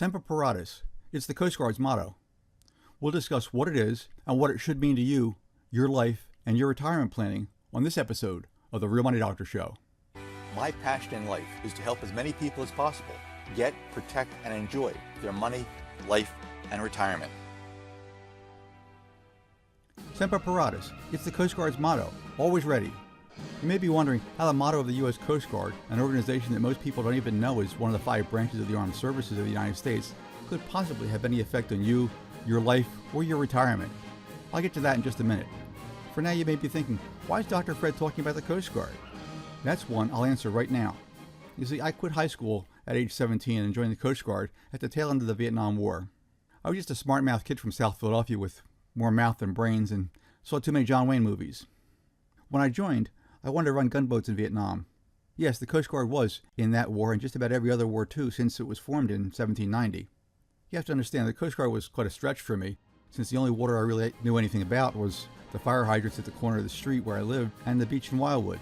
Sempar Paratas. It's the Coast Guard's motto. We'll discuss what it is and what it should mean to you, your life, and your retirement planning on this episode of the Real Money Doctor Show. My passion in life is to help as many people as possible get, protect, and enjoy their money, life, and retirement. Sempar Paratas. It's the Coast Guard's motto. Always ready. You may be wondering how the motto of the U.S. Coast Guard, an organization that most people don't even know is one of the 5 branches of the armed services of the United States, could possibly have any effect on you, your life, or your retirement. I'll get to that in just a minute. For now, you may be thinking, why is Dr. Fred talking about the Coast Guard? That's one I'll answer right now. You see, I quit high school at age 17 and joined the Coast Guard at the tail end of the Vietnam War. I was just a smart-mouthed kid from South Philadelphia with more mouth than brains and saw too many John Wayne movies. When I joined, I wanted to run gunboats in Vietnam. Yes, the Coast Guard was in that war and just about every other war too, since it was formed in 1790. You have to understand, the Coast Guard was quite a stretch for me, since the only water I really knew anything about was the fire hydrants at the corner of the street where I lived and the beach in Wildwood.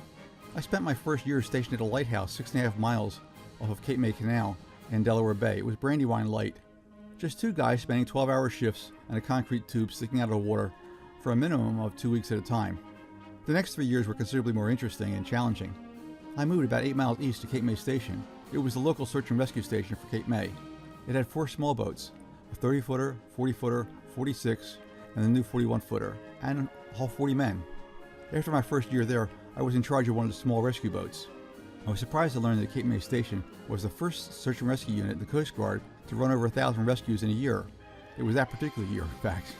I spent my first year stationed at a lighthouse 6.5 miles off of Cape May Canal in Delaware Bay. It was Brandywine Light. Just 2 guys spending 12-hour shifts and a concrete tube sticking out of the water for a minimum of 2 weeks at a time. The next 3 years were considerably more interesting and challenging. I moved about 8 miles east to Cape May Station. It was the local search and rescue station for Cape May. It had 4 small boats, a 30-footer, 40-footer, 46, and the new 41-footer, and all 40 men. After my first year there, I was in charge of one of the small rescue boats. I was surprised to learn that Cape May Station was the first search and rescue unit in the Coast Guard to run over 1,000 rescues in a year. It was that particular year, in fact.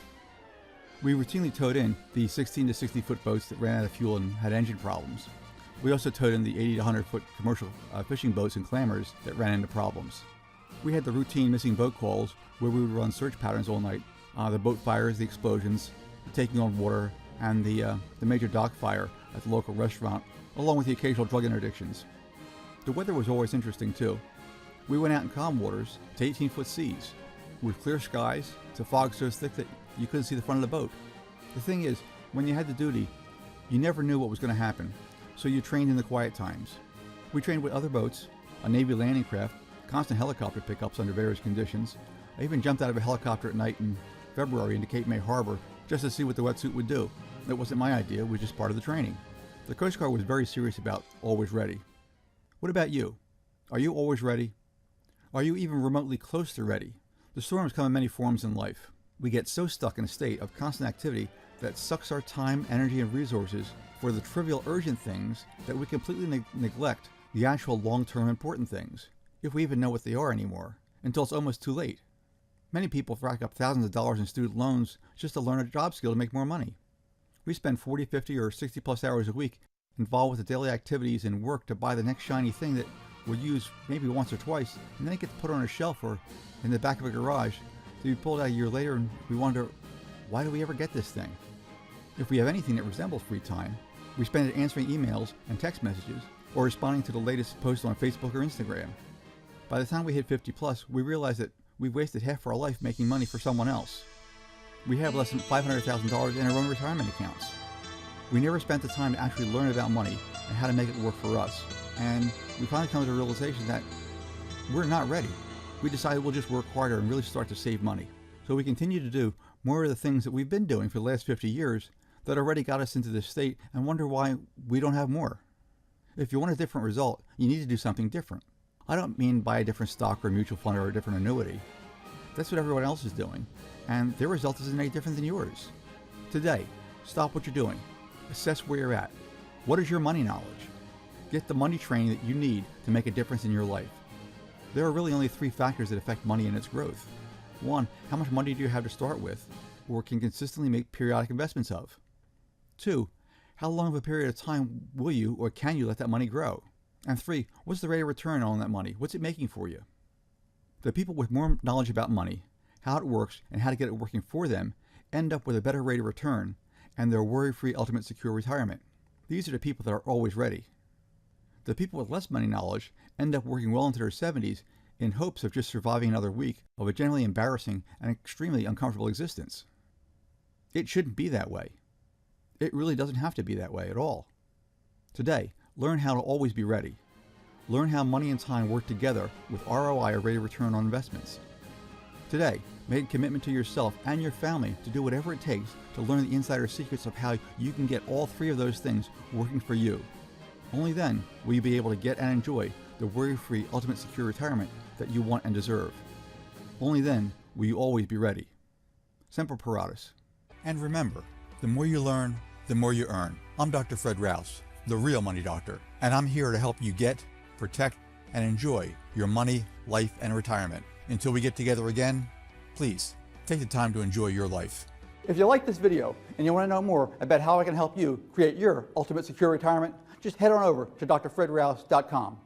We routinely towed in the 16 to 60 foot boats that ran out of fuel and had engine problems. We also towed in the 80 to 100 foot commercial fishing boats and clammers that ran into problems. We had the routine missing boat calls where we would run search patterns all night. The boat fires, the explosions, the taking on water, and the major dock fire at the local restaurant, along with the occasional drug interdictions. The weather was always interesting too. We went out in calm waters to 18-foot seas, with clear skies to fog so thick that you couldn't see the front of the boat. The thing is, when you had the duty, you never knew what was going to happen, so you trained in the quiet times. We trained with other boats, a Navy landing craft, constant helicopter pickups under various conditions. I even jumped out of a helicopter at night in February into Cape May Harbor just to see what the wetsuit would do. That wasn't my idea, it was just part of the training. The Coast Guard was very serious about always ready. What about you? Are you always ready? Are you even remotely close to ready? The storms come in many forms in life. We get so stuck in a state of constant activity that sucks our time, energy, and resources for the trivial urgent things that we completely neglect the actual long-term important things, if we even know what they are anymore, until it's almost too late. Many people rack up thousands of dollars in student loans just to learn a job skill to make more money. We spend 40, 50, or 60 plus hours a week involved with the daily activities and work to buy the next shiny thing that we'll use maybe once or twice, and then it gets put on a shelf or in the back of a garage to be pulled out a year later, and we wonder, why do we ever get this thing? If we have anything that resembles free time, we spend it answering emails and text messages or responding to the latest post on Facebook or Instagram. By the time we hit 50 plus, we realize that we've wasted half our life making money for someone else. We have less than $500,000 in our own retirement accounts. We never spent the time to actually learn about money and how to make it work for us. And we finally come to the realization that we're not ready. We decided we'll just work harder and really start to save money. So we continue to do more of the things that we've been doing for the last 50 years that already got us into this state and wonder why we don't have more. If you want a different result, you need to do something different. I don't mean buy a different stock or mutual fund or a different annuity. That's what everyone else is doing, and their result isn't any different than yours. Today, stop what you're doing. Assess where you're at. What is your money knowledge? Get the money training that you need to make a difference in your life. There are really only 3 factors that affect money and its growth. 1, how much money do you have to start with, or can consistently make periodic investments of? 2, how long of a period of time will you or can you let that money grow? And 3, what's the rate of return on that money? What's it making for you? The people with more knowledge about money, how it works, and how to get it working for them end up with a better rate of return and their worry-free ultimate secure retirement. These are the people that are always ready. The people with less money knowledge end up working well into their 70s in hopes of just surviving another week of a generally embarrassing and extremely uncomfortable existence. It shouldn't be that way. It really doesn't have to be that way at all. Today, learn how to always be ready. Learn how money and time work together with ROI or rate of return on investments. Today, make a commitment to yourself and your family to do whatever it takes to learn the insider secrets of how you can get all three of those things working for you. Only then will you be able to get and enjoy the worry-free, ultimate secure retirement that you want and deserve. Only then will you always be ready. Sempar Paratas. And remember, the more you learn, the more you earn. I'm Dr. Fred Rouse, the real money doctor, and I'm here to help you get, protect, and enjoy your money, life, and retirement. Until we get together again, please take the time to enjoy your life. If you like this video and you want to know more about how I can help you create your ultimate secure retirement, just head on over to drfredrouse.com.